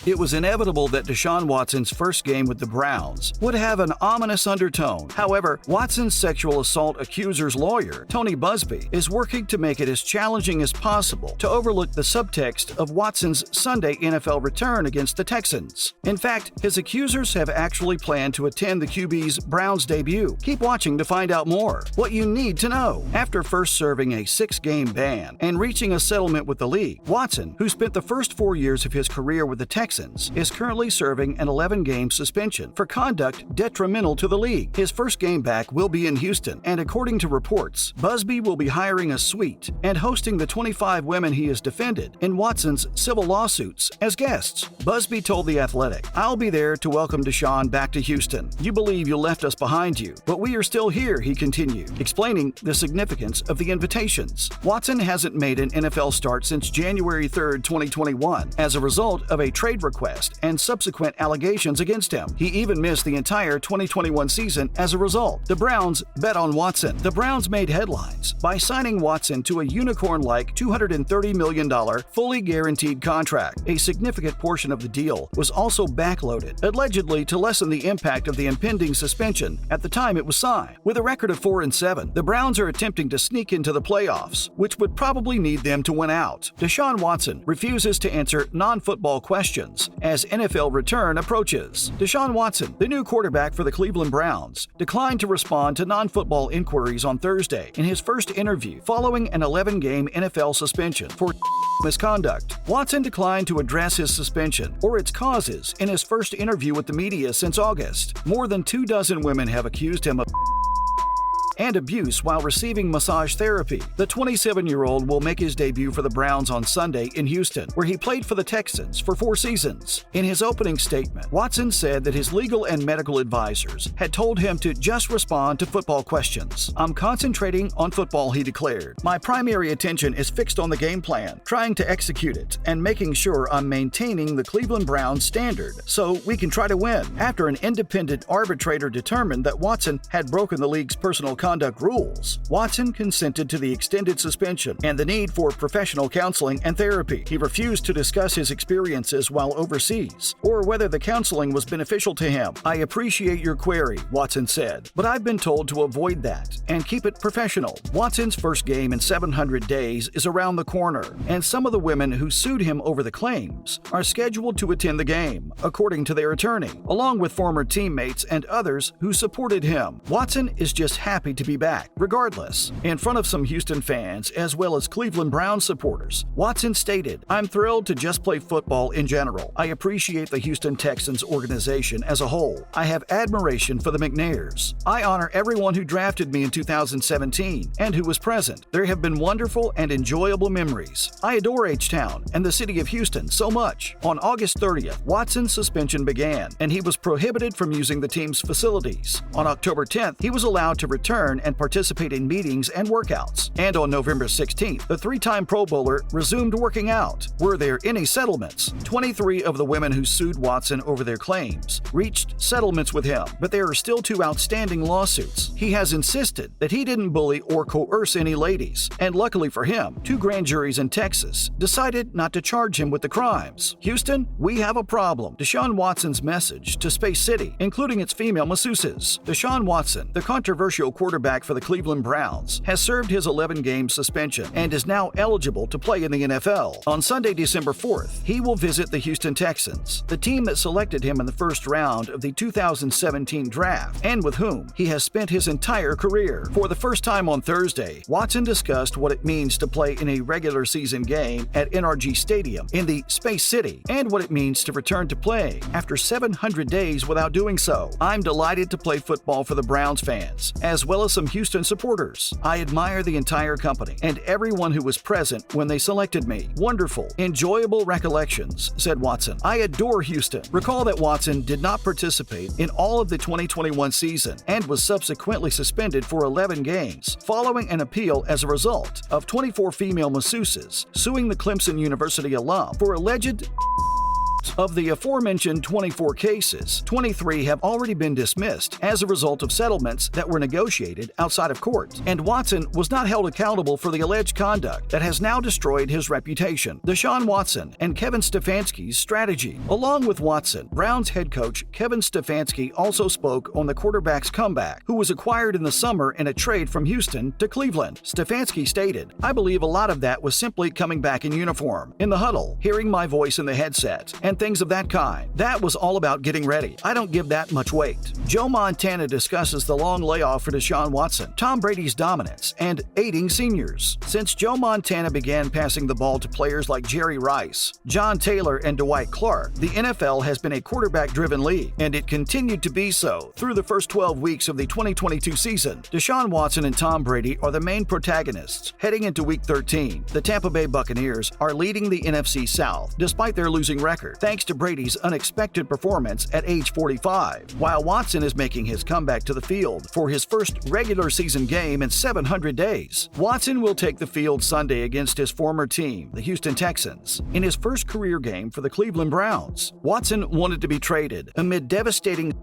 It was inevitable that Deshaun Watson's first game with the Browns would have an ominous undertone. However, Watson's sexual assault accuser's lawyer, Tony Buzbee, is working to make it as challenging as possible to overlook the subtext of Watson's Sunday NFL return against the Texans. In fact, his accusers have actually planned to attend the QB's Browns debut. Keep watching to find out more. What you need to know. After first serving a 6-game ban and reaching a settlement with the league, Watson, who spent the first 4 years of his career with the Texans, is currently serving an 11-game suspension for conduct detrimental to the league. His first game back will be in Houston, and according to reports, Buzbee will be hiring a suite and hosting the 25 women he has defended in Watson's civil lawsuits as guests. Buzbee told The Athletic, "I'll be there to welcome Deshaun back to Houston. You believe you left us behind you, but we are still here," he continued, explaining the significance of the invitations. Watson hasn't made an NFL start since January 3, 2021, as a result of a trade request and subsequent allegations against him. He even missed the entire 2021 season as a result. The Browns bet on Watson. The Browns made headlines by signing Watson to a unicorn-like $230 million fully guaranteed contract. A significant portion of the deal was also backloaded, allegedly to lessen the impact of the impending suspension at the time it was signed. With a record of 4-7, the Browns are attempting to sneak into the playoffs, which would probably need them to win out. Deshaun Watson refuses to answer non-football questions as NFL return approaches. Deshaun Watson, the new quarterback for the Cleveland Browns, declined to respond to non-football inquiries on Thursday in his first interview following an 11-game NFL suspension for misconduct. Watson declined to address his suspension or its causes in his first interview with the media since August. More than 24 women have accused him of and abuse while receiving massage therapy. The 27-year-old will make his debut for the Browns on Sunday in Houston, where he played for the Texans for 4 seasons. In his opening statement, Watson said that his legal and medical advisors had told him to just respond to football questions. "I'm concentrating on football," he declared. "My primary attention is fixed on the game plan, trying to execute it, and making sure I'm maintaining the Cleveland Browns standard so we can try to win." After an independent arbitrator determined that Watson had broken the league's personal conduct rules, Watson consented to the extended suspension and the need for professional counseling and therapy. He refused to discuss his experiences while overseas or whether the counseling was beneficial to him. "I appreciate your query," Watson said, "but I've been told to avoid that and keep it professional." Watson's first game in 700 days is around the corner, and some of the women who sued him over the claims are scheduled to attend the game, according to their attorney, along with former teammates and others who supported him. Watson is just happy to be back, regardless. In front of some Houston fans, as well as Cleveland Browns supporters, Watson stated, "I'm thrilled to just play football in general. I appreciate the Houston Texans organization as a whole. I have admiration for the McNairs. I honor everyone who drafted me in 2017 and who was present. There have been wonderful and enjoyable memories. I adore H-Town and the city of Houston so much." On August 30th, Watson's suspension began, and he was prohibited from using the team's facilities. On October 10th, he was allowed to return and participate in meetings and workouts. And on November 16th, the 3-time Pro Bowler resumed working out. Were there any settlements? 23 of the women who sued Watson over their claims reached settlements with him, but there are still 2 outstanding lawsuits. He has insisted that he didn't bully or coerce any ladies, and luckily for him, 2 grand juries in Texas decided not to charge him with the crimes. Houston, we have a problem. Deshaun Watson's message to Space City, including its female masseuses. Deshaun Watson, the controversial quarterback for the Cleveland Browns, has served his 11-game suspension and is now eligible to play in the NFL. On Sunday, December 4th, he will visit the Houston Texans, the team that selected him in the first round of the 2017 draft and with whom he has spent his entire career. For the first time on Thursday, Watson discussed what it means to play in a regular season game at NRG Stadium in the Space City and what it means to return to play after 700 days without doing so. "I'm delighted to play football for the Browns fans, as well as some Houston supporters. I admire the entire company and everyone who was present when they selected me. Wonderful, enjoyable recollections," said Watson. "I adore Houston." Recall that Watson did not participate in all of the 2021 season and was subsequently suspended for 11 games following an appeal as a result of 24 female masseuses suing the Clemson University alum for alleged Of the aforementioned 24 cases, 23 have already been dismissed as a result of settlements that were negotiated outside of court, and Watson was not held accountable for the alleged conduct that has now destroyed his reputation. Deshaun Watson and Kevin Stefanski's strategy. Along with Watson, Browns head coach Kevin Stefanski also spoke on the quarterback's comeback, who was acquired in the summer in a trade from Houston to Cleveland. Stefanski stated, "I believe a lot of that was simply coming back in uniform, in the huddle, hearing my voice in the headset, and things of that kind. That was all about getting ready. I don't give that much weight." Joe Montana discusses the long layoff for Deshaun Watson, Tom Brady's dominance, and aiding seniors. Since Joe Montana began passing the ball to players like Jerry Rice, John Taylor, and Dwight Clark, the NFL has been a quarterback-driven league, and it continued to be so through the first 12 weeks of the 2022 season. Deshaun Watson and Tom Brady are the main protagonists. Heading into Week 13, the Tampa Bay Buccaneers are leading the NFC South despite their losing record, thanks to Brady's unexpected performance at age 45, while Watson is making his comeback to the field for his first regular season game in 700 days. Watson will take the field Sunday against his former team, the Houston Texans, in his first career game for the Cleveland Browns. Watson wanted to be traded amid devastating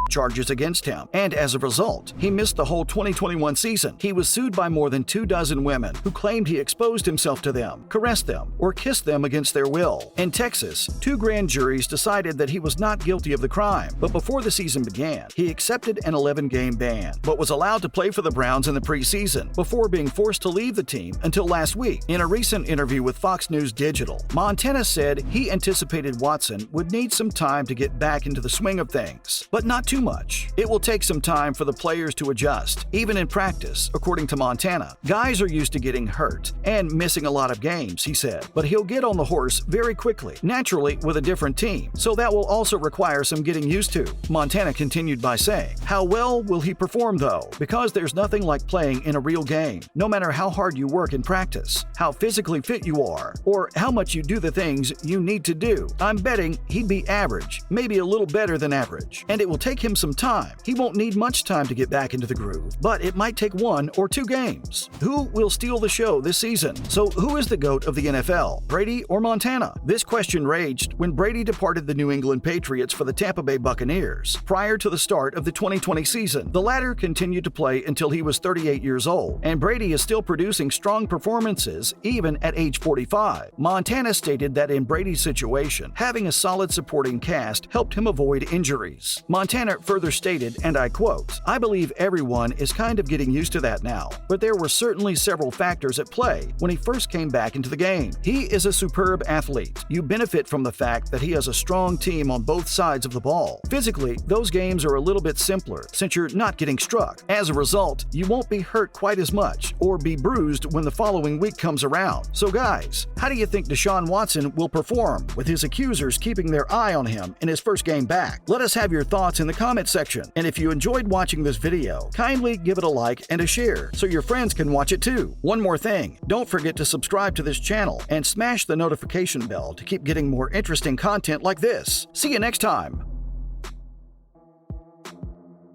charges against him, and as a result, he missed the whole 2021 season. He was sued by more than 24 women who claimed he exposed himself to them, caressed them, or kissed them against their will. In Texas, 2 grand juries decided that he was not guilty of the crime, but before the season began, he accepted an 11-game ban, but was allowed to play for the Browns in the preseason before being forced to leave the team until last week. In a recent interview with Fox News Digital, Montana said he anticipated Watson would need some time to get back into the swing of things, but not too much. It will take some time for the players to adjust, even in practice, according to Montana. Guys are used to getting hurt and missing a lot of games, he said, but he'll get on the horse very quickly, naturally with a different team, so that will also require some getting used to. Montana continued by saying, "How well will he perform though? Because there's nothing like playing in a real game, no matter how hard you work in practice, how physically fit you are, or how much you do the things you need to do. I'm betting he'd be average, maybe a little better than average, and it will take him some time. He won't need much time to get back into the groove, but it might take 1 or 2 games. Who will steal the show this season? So who is the GOAT of the NFL, Brady or Montana?" This question raged when Brady departed the New England Patriots for the Tampa Bay Buccaneers prior to the start of the 2020 season. The latter continued to play until he was 38 years old, and Brady is still producing strong performances even at age 45. Montana stated that in Brady's situation, having a solid supporting cast helped him avoid injuries. Montana further stated, and I quote, "I believe everyone is kind of getting used to that now, but there were certainly several factors at play when he first came back into the game. He is a superb athlete. You benefit from the fact that he has a strong team on both sides of the ball. Physically, those games are a little bit simpler since you're not getting struck. As a result, you won't be hurt quite as much or be bruised when the following week comes around. So guys, how do you think Deshaun Watson will perform with his accusers keeping their eye on him in his first game back? Let us have your thoughts in the comment section. And if you enjoyed watching this video, kindly give it a like and a share so your friends can watch it too. One more thing, don't forget to subscribe to this channel and smash the notification bell to keep getting more interesting content like this. See you next time.